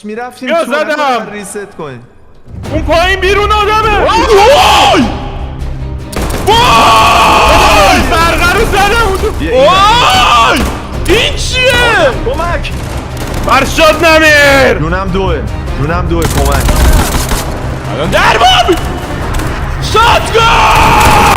میرفتیم یا تو زدم. ریست کنیم. اون پایین بیرون آدمه. وای فرقه رو زدم. وای این چیه؟ کمک فرشاد نمیر. جونم دوه کمک. الان در باب شاتگان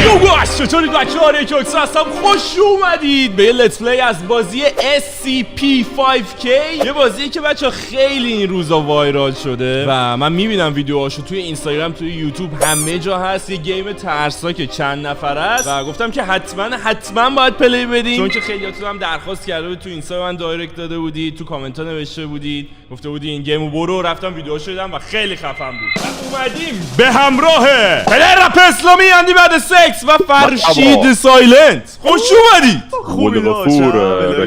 یوگاش چطورید بچه ها؟ ریکوکس هستم، خوش اومدید به یه لیتس پلی از بازی SCP-5K. یه بازیه که بچه ها خیلی این روزا وایرال شده و من میبینم ویدیوهاشو توی اینستاگرام، توی یوتیوب، همه جا هست. یه گیم ترسناک چند نفر است و گفتم که حتما باید پلی بدیم، چون که خیلیاتون هم درخواست کرده بود، تو اینستا من دایرکت داده بودید، تو کامنت ها نوشته بودید، گفته بودی این گیمو برو. رفتم ویدیوهاشو دیدم و خیلی خفن بود. اومدیم به همراه پلیر رپ اسلامی اندی بعد سکس و فرشید سایلنت. خوش اومدید. خوبی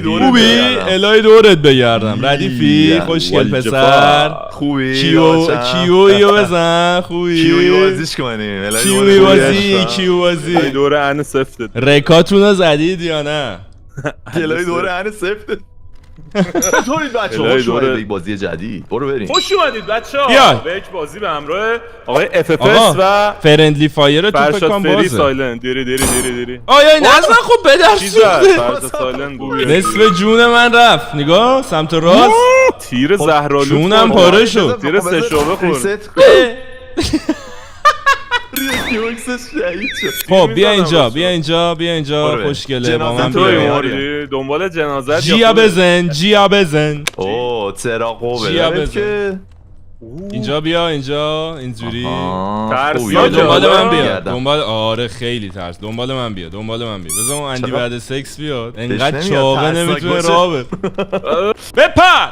خوبی؟ الهی دورت بگردم. ردیفی خوشگل پسر. خوبی کیویو بزن. خوبی کیوی بازیش کنیم. کیو بازی دوره ان سفته. رکاتونو زدید یا نه؟ الهی دوره ان سفته. چطورید بچه ها؟ خوش اومدید به بازی جدید. برو بریم. خوش اومدید بچه‌ها بیا. به یک بازی به همراه آقای FFS آقا و فرندلی فایر تو فکر فرشاد کنم فری بازه. سایلنت. دیری آیا این اصلا خب بدر چی زد؟ سوخته. فرشاد سایلنت بود. نصف جون من رفت. نگاه سمت راست تیر زهرالود جونم خورد. پاره شد. تیر سه‌شعبه خورد. خب بیا اینجا خوشگله با من توی بیا. موردی دنبال جنازت جیا بزن اوه چراغو جیا بده بزن. که اینجا بیا اینجوری ترس خوبی. بیا یا دنبال جادا. من بیا گردم. آره خیلی ترس. دنبال من بیا بذار اون اندی چرا؟ بعد سکس بیاد. انقدر نمیاد، چاقه ترسناک نمیتونه باشه. راه بره. بپر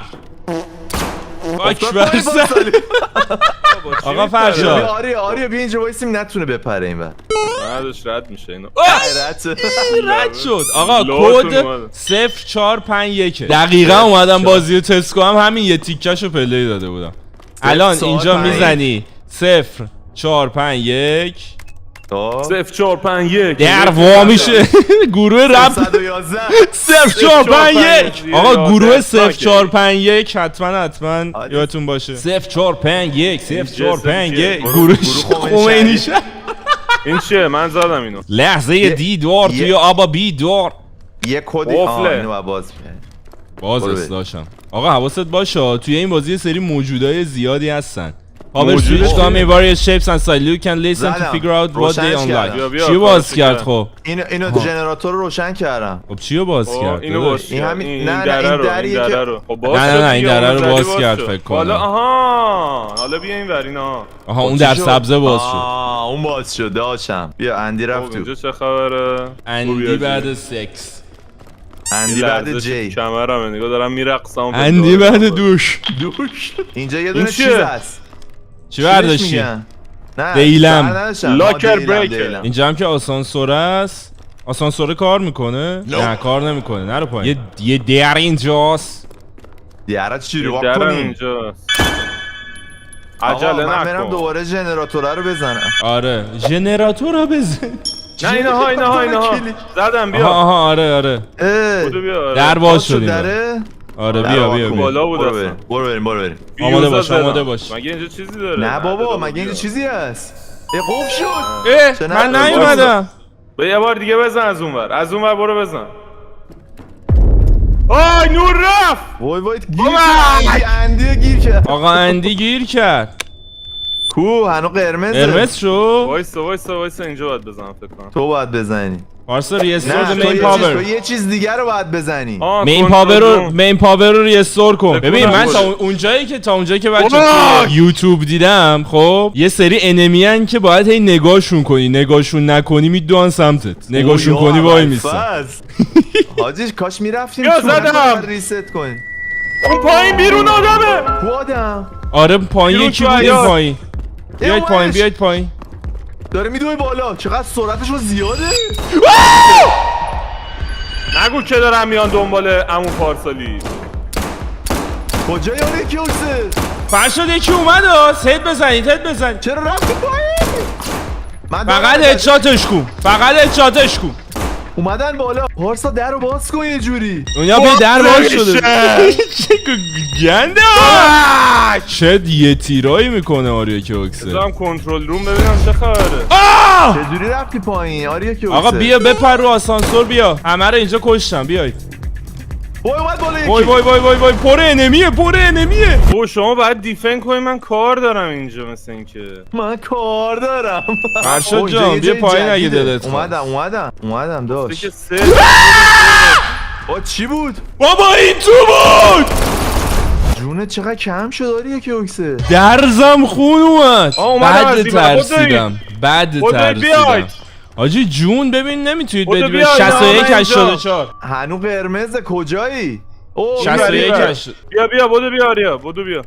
اکبر آقا فرشاد آریا بیا اینجا وایسیم نتونه بپره این وقت. نداشت رد میشه اینو. رد شد. آقا لاتون کد اومده. 0451 دقیقا اومدم بازی رو تست کنم، همین یه تیکشو پلی داده بودم. الان اینجا 0451 میزنی 0451 0451 در وا میشه گروه رپ 111 0451. آقا گروه ترسناکه. 0451 حتما یادتون باشه. 0451 گروه خمینی شد. این چیه؟ من زدم اینو. لحظه دیدار توی آبا بیدار. یه کد قفله. اینو باز کرد. باز برو اصلاحشم. آقا حواست باشه توی این بازی یه سری موجودای زیادی هستن. Power موجوده switch چیه؟ come in various shapes and size. You can listen to زدم. figure out what روشنش they کردم. unlock. بیا، چی باز کارش کرد کردم. خب؟ اینو جنراتور رو روشن کردم. خب چیو باز کرد؟ اینو داداش؟ باز این کرد. همین- این نه، دره این رو دریه این که- دره رو. خب باز نه، شد نه، این دیگه، دره رو اون باز زدی کرد شد. فکر کنم. حالا حالا بیا این ور اینا. آها اون چی در شد؟ سبزه باز شد. اون باز شد داشتم. بیا اندی رفت خب تو. اینجا چه خبره؟ اندی بعد سکس. اندی بعد جی. کمرمه نگاه دارم میرقصم. اندی بعد دوش. اینجا یه دونه چیه؟ چیز هست. چی برداشتی؟ میگن؟ نه دیلم. سر نداشتم. لاکر دیلم، بریکر. دیلم. اینجا هم که آسانسوره است. آسانسوره کار میکنه؟ نه کار نمیکنه. نرو پایین. یه در اینجاست. دیاره چی رو درم کنیم؟ اینجا. آقا عجله من برم نکن. دوباره جنراتوره رو بزنم. آره ژنراتور رو بزن. نه اینها کلیک. زدم بیا. آها آره اه، بودو بیا. در باز شد شد اینجا. داره؟ آره در بیا آقا بیا کو. بیا. بالا بود برو اصلا. بریم. آماده باش، زدم. آماده باش. مگه اینجا چیزی داره؟ نه بابا داره مگه اینجا بیا. چیزی هست؟ قفل شد. اه چه من نداره؟ نیومدم. به یه بار دیگه بزن از اون ور برو بزن. آی نور رفت. وای گیر کرد. اندی گیر کرد. آقا اندی گیر کرد. کو هنو قرمزه. قرمز شو. وایسا اینجا باید بزنم فکر کنم. تو باید بزنی. پارسا ریستور نه د تو مین تو پاور. یه چیز دیگه رو باید بزنی. مین پاور رو ریستور کن. ببین من کنم. تا اونجایی که بچه توی یوتیوب دیدم، خب یه سری انمی ان که باید هی نگاهشون کنی، نگاهشون نکنی میدوان سمتت، نگاهشون کنی وای میسن. حاجی کاش میرفتیم یا تو زدم. ریست کنیم. اون پایین بیرون آدمه. کو آدم آره پایین بیرون یکی تو بود این حیاط. پایین. بیاید پایین اومدش. بیاید پایین. داره میدوه بالا. چقدر سرعتشون زیاده. نگو که دارم میان دنبال عمو پارسالی. کجا یاره کی اوسه؟ فرشاد یکی اومد هد بزنید. چرا رفتی پایین؟ من فقط هدشاتش کن. اومدن بالا. پارسا در رو باز کن یه جوری. دنیا بیا در باز شده. چه گنده. چه یه تیرایی میکنه آریا کوکسه. بذارم کنترل روم ببینم چه خبره. چجوری رفتی پایین آریا کوکسه؟ آقا بیا بپر رو آسانسور بیا. همه رو اینجا کشتم بیایید. وای اومد بالا یکی. وای وای وای وای وای پر انمیه. او شما باید دیفن کنی، من کار دارم اینجا مثل اینکه. من کار دارم. فرشاد جان بیا پایین اگه دلت خواست. اومدم داش. که سه چی بود؟ بابا این تو بود. جونت چقدر کم شد آریا کوکسه. درزم خون اومد. اومدم از بد این ور. ترسیدم. بد ترسیدم. بیاید. آجی جون ببین نمیتونید بودو بدید. بیا، 61 اینجا. 84 هنو قرمز کجایی؟ 61 بیا بدو بیا آریا بدو بیا.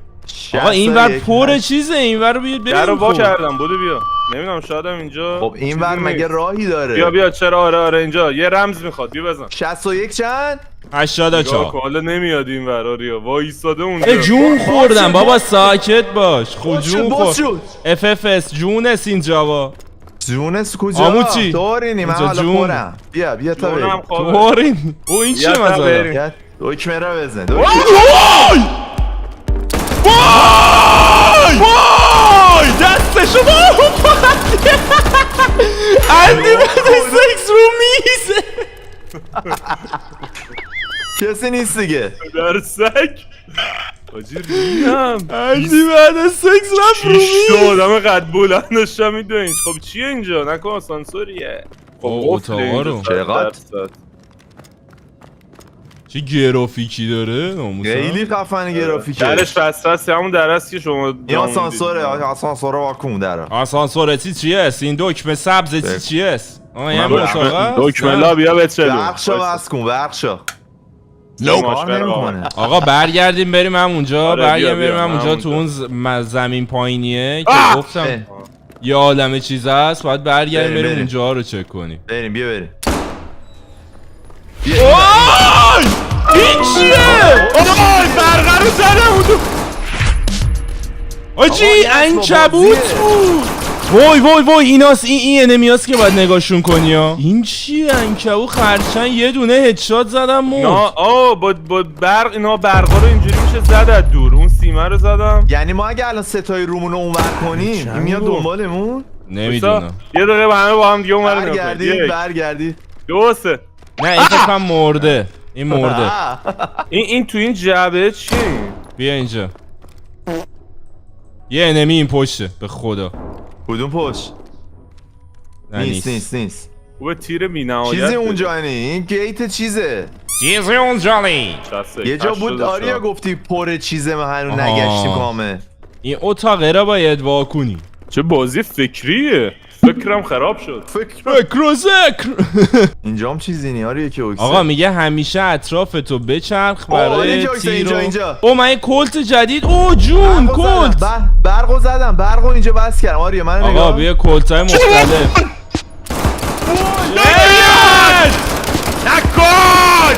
آقا این ور پر چیزه، این ور بیاد ببین. درو وا کردم بدو بیا. نمیدونم شایدم اینجا. خب این ور مگه راهی داره؟ بیا چرا آره اینجا یه رمز میخواد بیا بزن. 61 چند؟ 84 حالا نمیاد این ور آریا وایساده اونجا. جون خوردم بابا ساکت باش. خود جون خورد. FFS جونس اینجا با جونس کجا؟ آموچی دارینی من حالا خورم. بیا تا بریم. تورین او این چیه مثلا؟ دکمه را بزن. وای دستشو اندی بده سکس رو میزه. کسی نیست دیگه. در سگ آجی ریم اندی بعد سکس رفت رو میز. شو آدم قد بلند داشتم میدونین. خب چیه اینجا نکن آسانسوریه. خب اتاقا رو چقدر چه گرافیکی داره ناموسا. خیلی خفن گرافیکه. درش بسته همون در است که شما این آسانسوره واکوم داره. آسانسور چیه است این دکمه سبز چیه است؟ آه این اتاقه دکمه لا بیا بچلو. برقشو بس کن برقشو. آقا برگردیم بریم همونجا. آره برگردیم بریم همونجا تو اون زمین پایینیه که گفتم یه عالمه چیز هست. باید برگردیم بریم اونجا رو چک کنیم. بریم بیا بریم. این چیه؟ برقه رو زدم اونجا. آجی عنکبوت بود. وای وای وای ایناست این انمیاست که باید نگاهشون کنی ها. این چیه؟ عنکبوت خرچنگ یه دونه هدشات زدم مرد. با برق اینا برقا رو اینجوری میشه زد از دور. اون سیمه رو زدم. یعنی ما اگه الان ستای رومون رو اونور کنیم این میاد دنبالمون؟ نمیدونم. یه دقیقه همه با هم دیگه اونور برگردی دو سه. نه این فکرم مرده. این مرده. این تو این جعبه چی؟ بیا اینجا. یه انمی این پشته به خدا. کدوم پشت؟ نیست. او تیر بی‌نهایت. چیزی اونجا نی. این گیت چیزه. چیزی اونجا نی. یه جا بود آریا گفتی پر چیزه ما هنوز نگشتیم کامل. این اتاقه را باید واکنی. چه بازی فکریه. فکرم خراب شد. فکر و ذکر. اینجام چیزی نی آریا که آقا میگه همیشه اطراف تو بچرخ برای تیر. اینجا او من کلت جدید. او جون کلت. برقو زدم. برقو اینجا بس کردم آریا من نگاه. آقا بیا کلتای مختلف. نکن.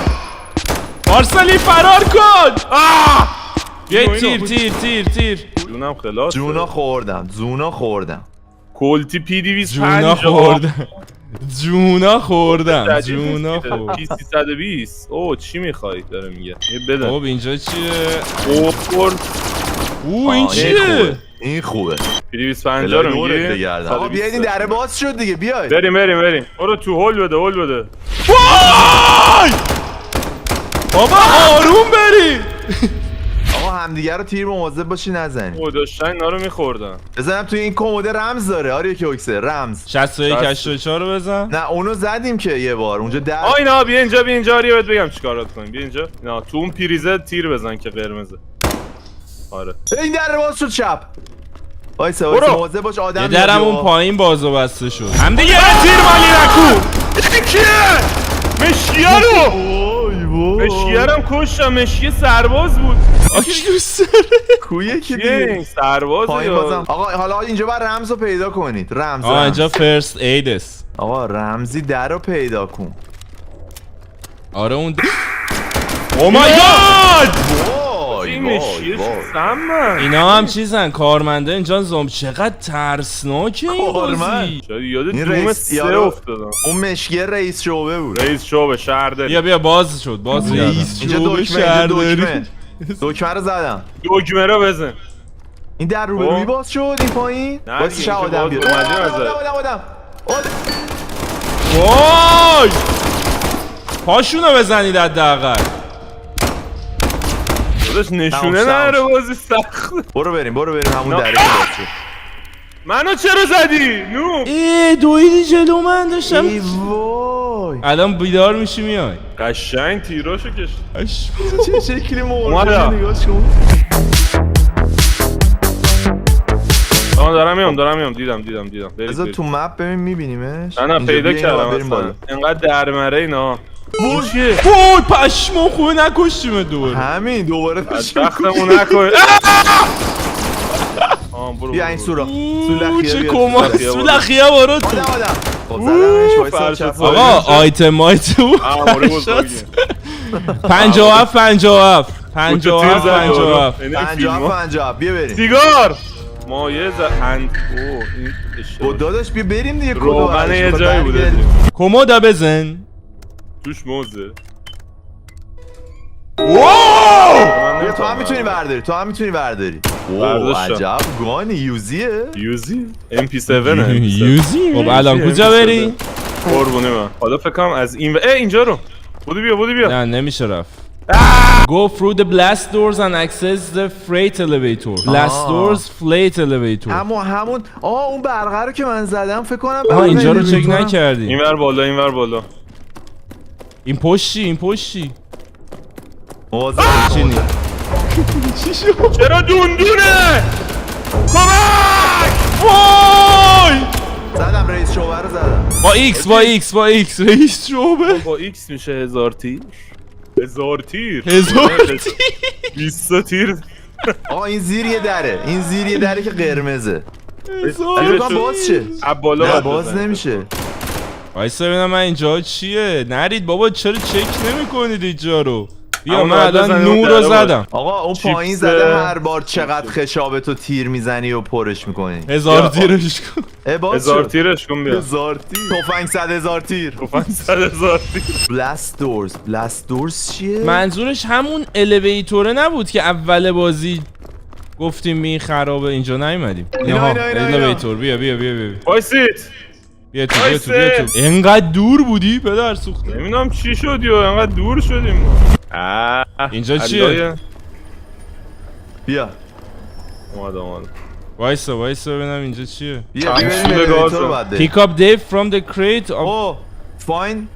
پارسالی فرار کن. بیا تیر. جونم خلاص. زونا خوردم. کلتی پی 250 جونا خوردم. پی 320. او چی میخوای داره میگه بده. خب اینجا چیه؟ این چیه؟ این خوبه. پی 250 رو میگه. آقا بیاید این دره باز شد دیگه بیاید. بریم. برو تو هول بده. وای! بابا آروم برید. آقا همدیگه رو تیر مواظب باشی نزنی. او داشتن اینا رو میخوردن. بزنم توی این کموده رمز داره آریا کوکسه رمز 61 84 رو بزن. نه اونو زدیم که یه بار اونجا در. اینا بیا اینجا آریا بهت بگم چیکارات کنیم. بیا اینجا. نه تو اون پریزه تیر بزن که قرمزه. آره این در باز شد چپ. وایسا مواظب باش آدم. یه درم اون پایین باز و بسته شد. هم دیگه تیر مالی نکو. کیه؟ مشکیه رو مشکیرم کشتم. مشکی سرباز بود. کویه که دیگه سرباز. آقا حالا اینجا باید رمز رو پیدا کنید. رمز اینجا فرست اید است. آقا رمزی در رو پیدا کن. آره اون او مای گاد. این مشکی غمم. اینا هم چیزن کارمنده اینجا زوم. چقدر ترسناکه این کارمند. بازی. شاید یاد این دوم رئیس 3 یارو. افتادم. اون مشکی رئیس شعبه بود. رئیس شعبه شهرداری. بیا باز شد باز رئیس اینجا شعبه دکمه شهرداری. دکمه رو زدم. دکمه رو بزن. این در روبروی باز شد این پایین. نه باز دیگه، چه این که آدم باز بیاد. اومدی آدم. وای پاشونو بزنید حداقل. داداش نشونه تمام نداره شد. بازی سخت. برو بریم همون نه. دره که باز شد. منو چرا زدی؟ نو. ای دویدی جلو من داشتم. ای وای. الان بیدار میشی میای. قشنگ تیراشو کشید. چه شکلی اومدم. مرده نگاه کن. دارم میام دیدم برید بذار برید. تو مپ ببین میبینیمش. نه پیدا کردم بریم بالا. اصلا انقدر درمره اینا چیه؟ وای پشمو خوبه نکشتیم دوباره. همین دوباره بدبختمون نکن. برو بیا این سورا چه بیا. کما سولخیه سولخیه بارو تو. آدم خب زدمش وایسا فرشت چپ. سوری. آقا آیتم آره بزرگه 57 57 تو تیر 57 زد 57 50 بیا بریم. سیگار مایه هند او این اشتباه. داداش بیا بریم دیگه. روغن یه جایی بوده کمودا بزن. توش موزه. بیا تو هم میتونی برداری. اوه برداشتم. عجب گانی یوزیه. یوزی MP7 یوزی خب الان کجا بری؟ قربونه من حالا فکر کنم از این اینجا رو بودی بیا نه نمیشه رفت. Go through the blast doors and access the freight elevator. Blast doors, freight elevator. همون اون برقه رو که من زدم فکر کنم. اینجا رو چک نکردی. اینور بالا این پشتی. مواظب چینی. چرا دوندونه کمک وای زدم رئیس شعبه رو زدم. با ایکس رئیس شعبه. با ایکس میشه 1000 تیر 1000 تیر 20 تیر این زیر یه دره که قرمزه. تیرشو بکنم باز شه. از بالا نه باید باز بزنی. نمیشه. وایسا ببینم من اینجا چیه. نرید بابا چرا چک نمیکنید اینجا رو. بیا اما من باید الان بزنی اون نور رو دره باید. زدم. آقا اون چیپس. پایین زده هر بار چقدر خشابه تو تیر میزنی و پرش میکنی. 1000 تیرش کن. باز 1000 شد. تیرش کن بیا 1000 تیر. تفنگ 100,000 تیر. 5000 تیر بلاست دورز چیه؟ منظورش همون الیویتوره نبود که اول بازی گفتیم این خرابه اینجا نیومدیم. اینا. الیویتور بیا وایسید بیا تو اینقدر دور بودی پدر سوخته. نمیدونم چی شد یا انقدر دور شدیم اینجا چیه؟ بیا اومد وایسا ببینم اینجا چیه. بیا چند بریم گاز تو رو رو. بعد بریم. Pick up Dave from the crate of اوه فاین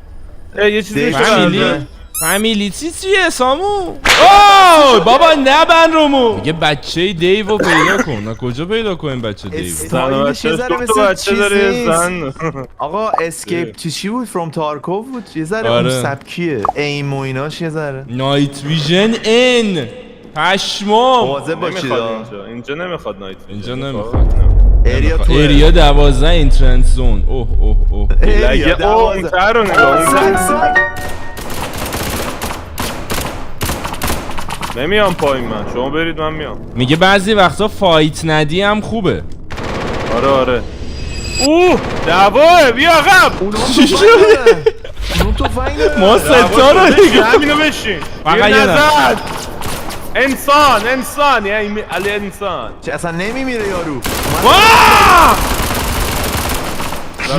یه چیزی دیگه. فامیلی چیه سامو؟ اوه بابا نبن رومو. میگه بچه دیو رو پیدا کن. نه کجا پیدا کنیم بچه دیو؟ استایلش یه ذره تو مثل بچه چیز داره نیست. زن آقا اسکیپ تو چی بود؟ فرام تارکوف بود؟ یه ذره اون آره. سبکیه ایم و ایناش یه ذره نایت ویژن ان پشمام. مواظب باشید نمیخواد اینجا نمیخواد نایت اینجا نمیخواد. ایریا تو ایریا 12 اینترنت زون. اوه لگه اون تر رو نگاه نمیام پایین من شما برید من میام میگه بعضی وقتا فایت ندی هم خوبه. آره دعواه بیا عقب چی شده؟ اون تفنگ داره. ما ستا رو دیگه همینو بشین فقط بیا یه نزد انسان یعنی علی انسان چه اصلا نمیمیره یارو.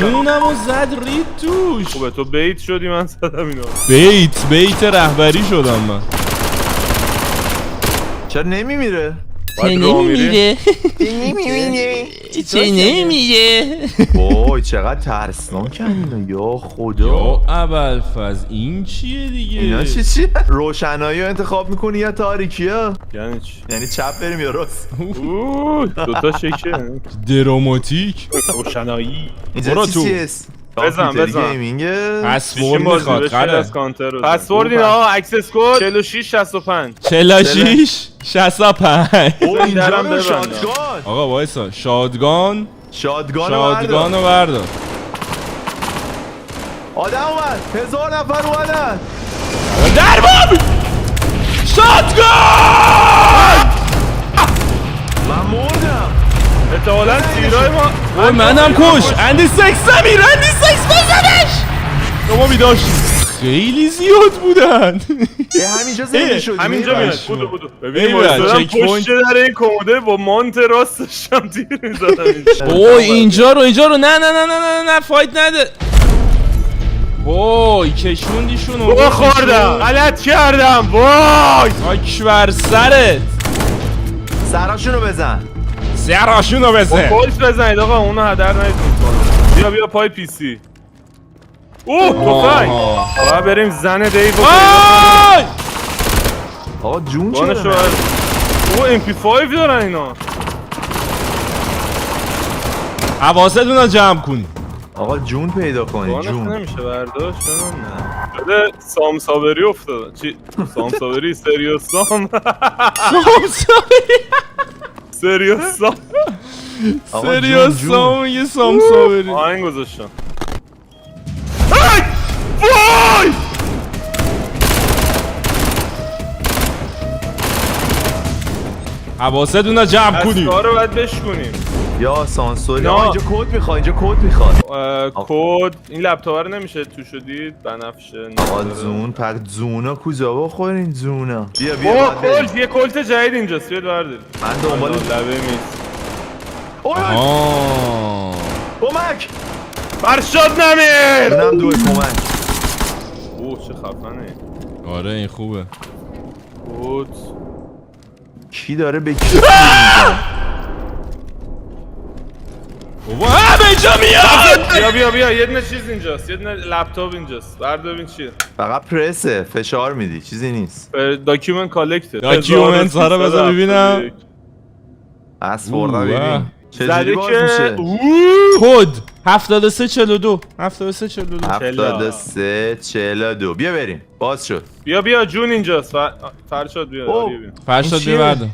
جونمو زد رید توش. خوبه تو بیت شدی من زدم اینو بیت رهبری شدم من. چرا نمیمیره؟ نمیمیره چه نمیمیره. وای چقدر ترسناکن اینا یا خدا. یا ابوالفضل این چیه دیگه؟ اینا چیه؟ روشنایی رو انتخاب میکنی یا تاریکی ها؟ یعنی چی یعنی چپ بریم یا راست؟ دوتا شکه دراماتیک. روشنایی اینجا برو چی تو. چیست؟ بزن. گیمینگه. پسورد میخواد قره. پسورد اینا اکسس کد 4665 46 65. او اینجا درم رو ببندم. شادگان. آقا وایسا شادگان شادگان رو بردار. آدم اومد 1000 نفر اومدن. در باب شادگان وای منم کش. اندی سکس زمین، اندی سکس بزنش. شما میداشتید خیلی زیاد بودن. همینجا زنده شدی. همینجا میاد. بودو ببین ایول، وایسادم چک پوینت. پشت در این کموده با مانت راستش هم تیر میزدم. اوه اینجا رو نه فایت نده. وای کشوندیشون. بابا خوردم غلط کردم. وای خاک بر سرت. سراشونو بزن. سراشونو بزن. پولش بزنید آقا اونو هدر ندید. بیا پای پی سی. اوه توفنگ. آقا بریم زن دیو. وای آقا جون بانشو چرا؟ او ام پی 5 دارن اینا. حواستون رو جمع کنی. آقا جون پیدا کنی بانش جون. نمیشه برداشت نه. بده سام ساوری افتاد. چی سام ساوری سریوس سام. سریوس سام. آقا سریوس جون. سام یه سام ساوری. آهنگ گذاشتم. ای! وای! حواستون رو جمع کنی. اسکار رو باید بشکنیم. یا سانسوری. نه. آقا اینجا کد میخواد، اینجا کد میخواد. کد این لپتاپ رو نمیشه تو شدید بنفشه. آقا زون پک زونا کجا بخورین زونا. بیا اوه باید بریم. کلت یه کلت جدید اینجاست بیاد برداریم. من دنبال لبه میز. اوه کمک. فرشاد نمیر. اونم دوی کمک. اوه چه خفنه. آره این خوبه. بود کی داره به کی بابا به اینجا میاد. بیا یه دونه چیز اینجاست. یه دونه لپتاپ اینجاست. بردار ببین چیه. فقط پرسه فشار میدی چیزی نیست. داکیومنت کالکتر. داکیومنت ها رو بذار ببینم. از خوردم اوه. ببین چجوری زده باز که میشه. کد 7342 7342. 7342 بیا بریم باز شد. بیا جون اینجاست. فرشاد بیا. اوه. آریا بیا. فرشاد این چیه؟ ببرد.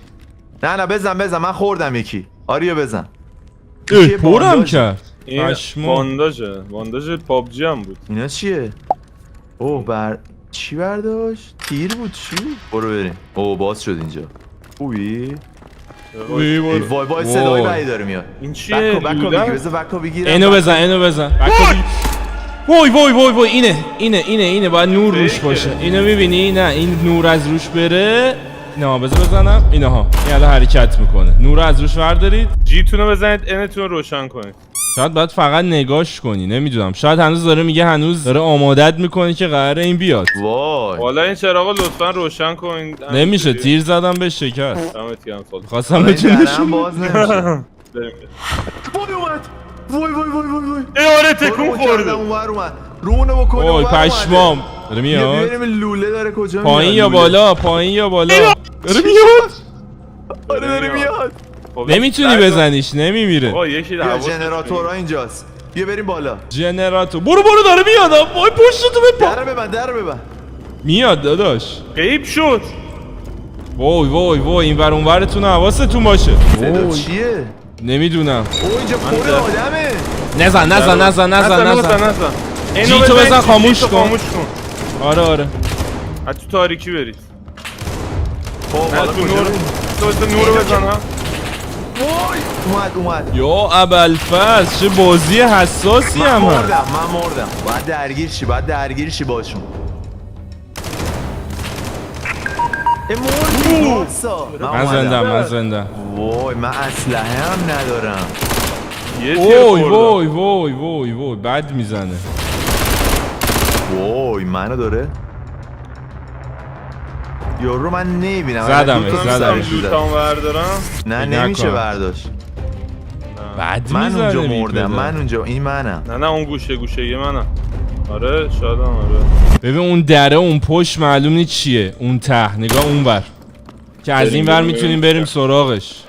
نه بزن من خوردم یکی. آریو بزن. پرم بانداژ. کرد. این پشمام. بانداژ پابجی هم بود. اینا چیه؟ اوه چی برداشت؟ تیر بود چی؟ برو بریم. اوه باز شد اینجا. خوبی؟ ای وای صدای بدی داره میاد. این چیه؟ بکو بگیر بذار بکو بگیرم. اینو بزن. وای اینه باید نور روش باشه. اینو میبینی؟ نه این نور از روش بره. نه بذار بزنم. اینها این الان حرکت میکنه. نور از روش وردارید. جی تونو بزنید انتون رو روشن کنید. شاید باید فقط نگاش کنی. نمیدونم شاید هنوز داره میگه هنوز داره آمادت میکنه که قراره این بیاد. وای حالا این چراغو لطفا روشن کنین. نمیشه تیر زدم به شکست. دمت گرم سال. خواستم این بتونش درم باز نمیشه. بریم. وای اومد. وای آره تکون خورده. اومد. رونو بکنه. وای پشمام داره میاد. ببینیم لوله داره کجا میاد. پایین یا لوله. بالا داره میاد. آره داره میاد. نمیتونی بزنیش نمیمیره. آقا یکی بیا حواسش جنراتورها اینجاست. بیا بریم بالا. جنراتور برو داره میاد. وای پشتتو بپا. در ببند. میاد داداش. غیب شد. وای این ور اون ورتون حواستون باشه. صدا چیه؟ نمیدونم. اوه اینجا پر آدمه. نزن. اینو جی تو بزن جی خاموش تو کن. آره از تو تاریکی برید. خب نه حالا تو کجا نور. بریم؟ تو نور بزن ها. وای اومد. یا ابوالفضل چه بازی حساسی هم من هست. مردم. باید درگیر شی باشون. من زنده. وای من اسلحه هم ندارم. یه تیر خوردم. وای بد میزنه. وای منو داره. یارو من نمیبینم. زدمش. جوتام بردارم. نه فکر نمیشه نکن. برداشت. بد من میزنه. اونجا مردم. من اونجا این منم. نه اون گوشه یه منم. آره شادم آره. ببین اون دره اون پشت معلوم نیست چیه. اون ته نگاه اون ور که از این ور میتونیم بریم سراغش.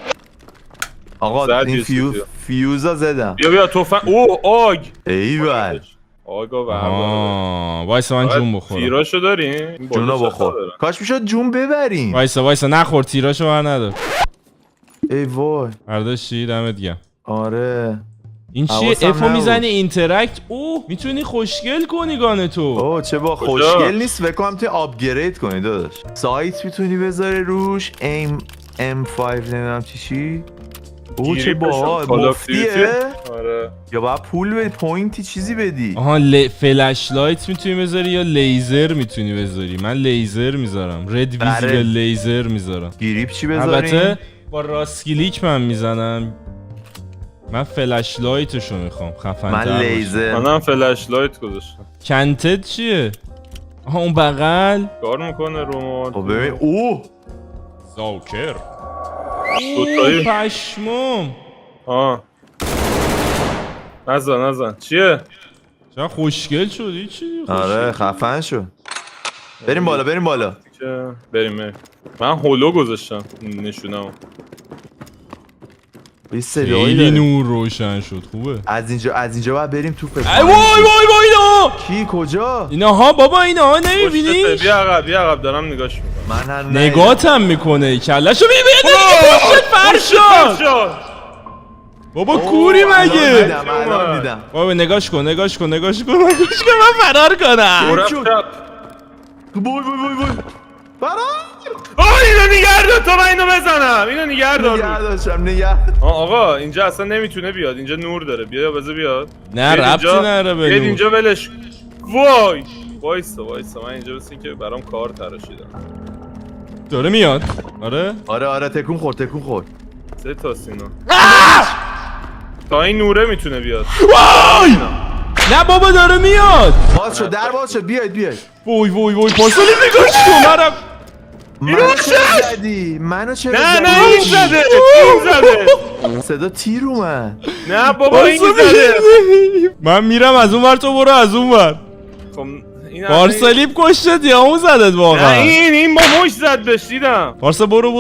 آقا زد این یه چیزی. فیوزا زدم. بیا توفن. اوه آگ. ایول. آگا بردار. وایسا من جون بخورم. تیراشو داریم؟ جونا بخور. کاش میشد جون ببریم. وایسا نخور تیراشو بر ندار. ای وای. برداشتی دمت گرم. آره. این چیه؟ حواسم افو نبود. میزنی اینتراکت. اوه میتونی خوشگل کنی گانه تو. اوه چه با خوشگل نیست. فکر کنم توی آپگرید کنی داداش. سایت میتونی بذاری روش. ام 5 نمیدونم چی. او چه با کال آف مفتیه دیوتی. آره یا باید پول بدی پوینتی چیزی بدی آها فلش لایت میتونی بذاری یا لیزر میتونی بذاری. من لیزر میذارم. رد ویزیبل لیزر میذارم. گریپ چی بذاریم؟ البته با راست کلیک من میزنم. من فلش لایتشو میخوام خفن من تر لیزر منم فلش لایت گذاشتم. کنتد چیه؟ آها اون بغل کار میکنه رو خب ببین اوه زاکر دوتایی پشمام ها نزن چیه؟ چرا خوشگل شدی چی؟ آره خفن شو بریم بالا که بریم من هولو گذاشتم نشونم یه صدایی خیلی داره نور روشن شد. خوبه. از اینجا باید بریم تو فکر ای وای اینا کی کجا اینا ها بابا اینا ها نمیبینی؟ بیا عقب دارم نگاش میکنم من هم نگاتم میکنه کلشو میبینی فرشاد بابا کوری مگه؟ الان دیدم بابا نگاش کن من فرار کنم. وای برای اینو نگه دار تا من اینو بزنم اینو نگه دار نگه آقا اینجا اصلا نمیتونه بیاد اینجا نور داره بیا بذار بیاد نه ربطی نره به بیاد نور. اینجا ولش وایسا من اینجا بس که برام کار تراشیدم داره میاد. آره تکون خورد سه تا سینا تا این نوره میتونه بیاد وای نه بابا داره میاد. باز شد بیاید وای پاسالی نگاش کن مرم. منو چرا نه این زده صدا تیر اومد نه بابا این زده من میرم از اون ور تو برو از اون ور. خب این پارسالیب کشتت یا اون زدت واقعا؟ نه این با مش زد بهش دیدم پارسا برو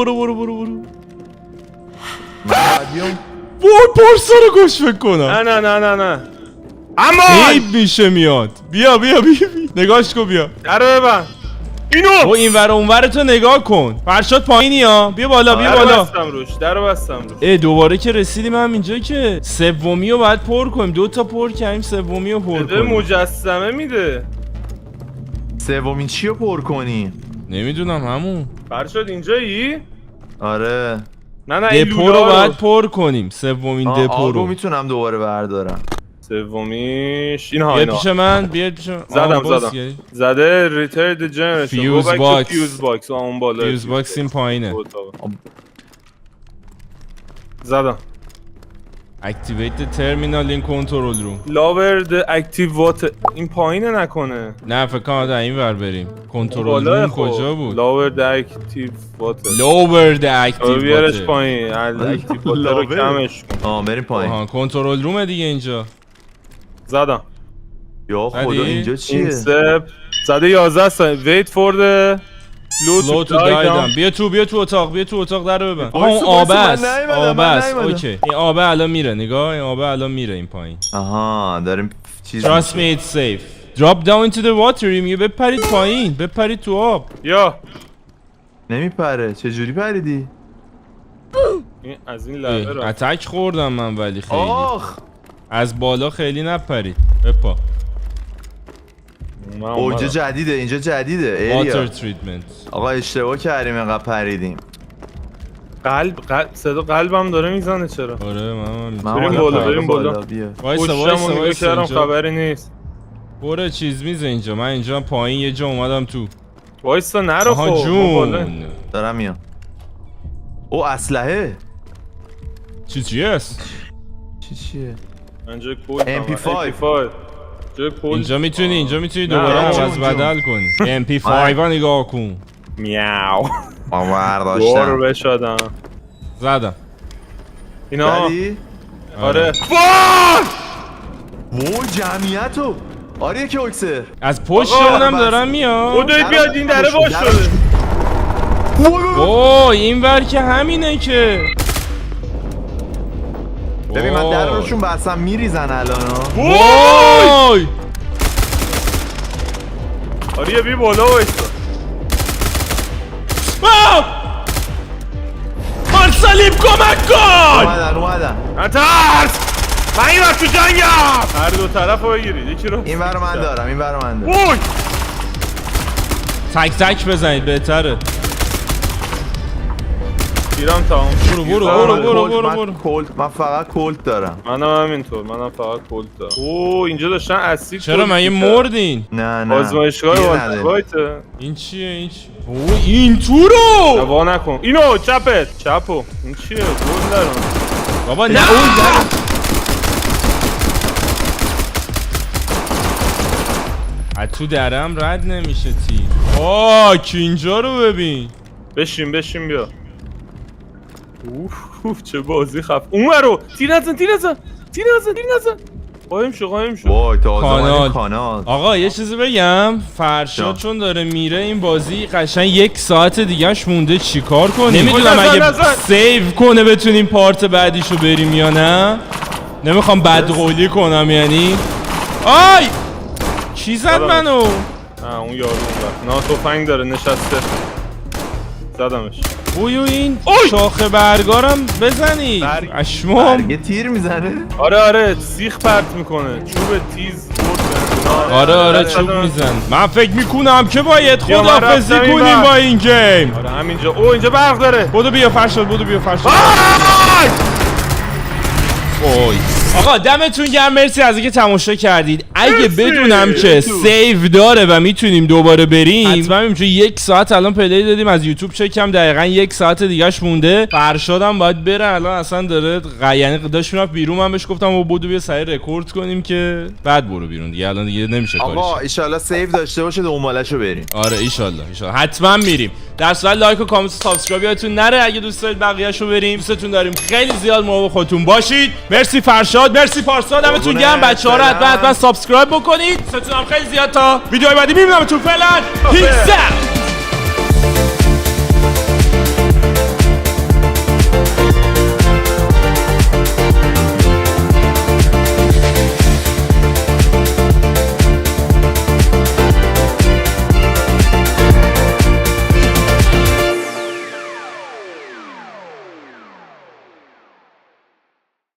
من بیام وای پارسا رو کش فکر کنم. نه اما حیب میشه میاد. بیا نگاش کن بیا. درو ببن اینو او این ور اون ور تو نگاه کن. فرشاد پایینی ها. بیا بالا درو بستم روش ای دوباره که رسیدیم هم اینجا که سومی رو باید پر کنیم. 2 تا پر کردیم سومی رو پر بده کنیم. مجسمه میده سومین چی رو پر کنی؟ نمیدونم همون فرشاد اینجایی؟ آره نه این دپو رو لولا باید پر کنیم. سومین دپو آبو رو میتونم دوباره بردارم سومیش بیا اینا پیش من بیا پیش من. زدم زده ریترد جنریشن فیوز باکس. فیوز باکس اون بالا فیوز باکس این پایینه. زدم اکتیویت ترمینال این کنترل روم. لاور د اکتیو وات این پایینه نکنه نه فکر کنم در این ور بریم. کنترل بالای روم خب. کجا بود؟ لاور د اکتیو وات لوور د اکتیو بیارش پایین اکتیو وات رو کمش کن بریم پایین آها کنترل روم دیگه اینجا. زدم یا خدا زدی؟ اینجا چیه؟ اینسپ زده 11 ثانیه ویت فور د لو تو دایدم. بیا تو اتاق در رو ببن. آها اون آبه است. اوکی این آبه الان میره. نگاه این آبه الان میره این پایین. آها داریم چیز Trust me it's safe. Drop down into the water. میگه بپرید پایین. بپرید تو آب. یا نمیپره چجوری پریدی؟ این از این لبه رو اتک خوردم من ولی خیلی آخ از بالا خیلی نپرید. بپا اینجا جدیده water ایریا treatment. آقا اشتباه کردیم اینقدر پریدیم قلب صدا قلبم داره میزنه چرا آره من بریم بالا بیا وایسا کردم خبری نیست بره چیز میزه اینجا. من اینجا پایین یه جا اومدم تو. وایسا نرو آها خب جون دارم میام او اسلحه چی هست؟ چیه؟ اینجا کول MP5 اینجا میتونی دوباره عوض بدل کنی. MP5 ها نگاه کن. میاو آور دور داشتم بشادم زدم. اینا زدی؟ آره وای جمعیتو آره که اکسر از پشت آقا، اونم بس. دارم میاد. خدای بیاد این دره باز شده اوه این ور که همینه که ببین من در روشون بستم میریزن الان وای آره بی بالا وایسا مارسالیب کمک کن. اومدن نترس من این وقت تو جنگم هر دو طرف رو بگیرید یکی رو این برو من دارم وای تک بزنید بهتره. تیرم تمام شد. من فقط کلت دارم. منم همینطور، منم فقط کلت دارم. اوه اینجا داشتن اسید. چرا من یه مردین؟ نه آزمایشگاه والترایته. این چیه این چیه؟ اوه این تو رو وا نکن اینو چپت چپو. این چیه گل دارم بابا نه اون از تو درم رد نمیشه تیر. آه اینجا رو ببین. بشین بیا. اوه چه بازی خف. اون رو تیر نزن قایم شو وای تازه کانال. آقا یه چیزی بگم، فرشاد چون داره میره این بازی قشنگ 1 ساعت دیگهش مونده، چیکار کنیم؟ نمیدونم اگه سیو کنه بتونیم پارت بعدیشو بریم یا نه. نمیخوام بدقولی کنم یعنی. آی چی زد منو؟ اون یارو اون نه تفنگ داره نشسته. زدمش. اوی این شاخه برگارم بزنید. اشمام برگه تیر میزنه. آره سیخ پرت میکنه، چوب تیز آره چوب میزن. من فکر میکنم که باید خداحافظی کنیم با این گیم. آره همینجا. اینجا برق داره. بودو بیا فرشاد. اوی آقا دمتون گرم، مرسی از اینکه تماشا کردید. اگه بدونم که سیو داره و میتونیم دوباره بریم، حتما اینجا 1 ساعت الان پلی دادیم، از یوتیوب چکم دقیقاً 1 ساعت دیگهش مونده. فرشادم باید بره الان، اصلا داره یعنی داشت میرفت بیرون. من بهش گفتم و بودو بیا سریع رکورد کنیم که بعد برو بیرون دیگه، الان دیگه نمیشه کارش. آقا ان شاءالله سیو داشته باشه دنبالشو بریم. آره ان شاءالله حتما میریم. در صورت لایک و کامنت و سابسکرایب یادتون نره اگه دوست دارید بقیه‌شو بریم. دوستتون داریم، خیلی زیاد مراقب خودتون باشید. مرسی فرشاد، مرسی پارسا، دمتون گرم. بچه‌ها رو حتما سابسکرایب بکنید. دوستتون هم خیلی زیاد. تا ویدیوهای بعدی میبینمتون. فعلا پیس.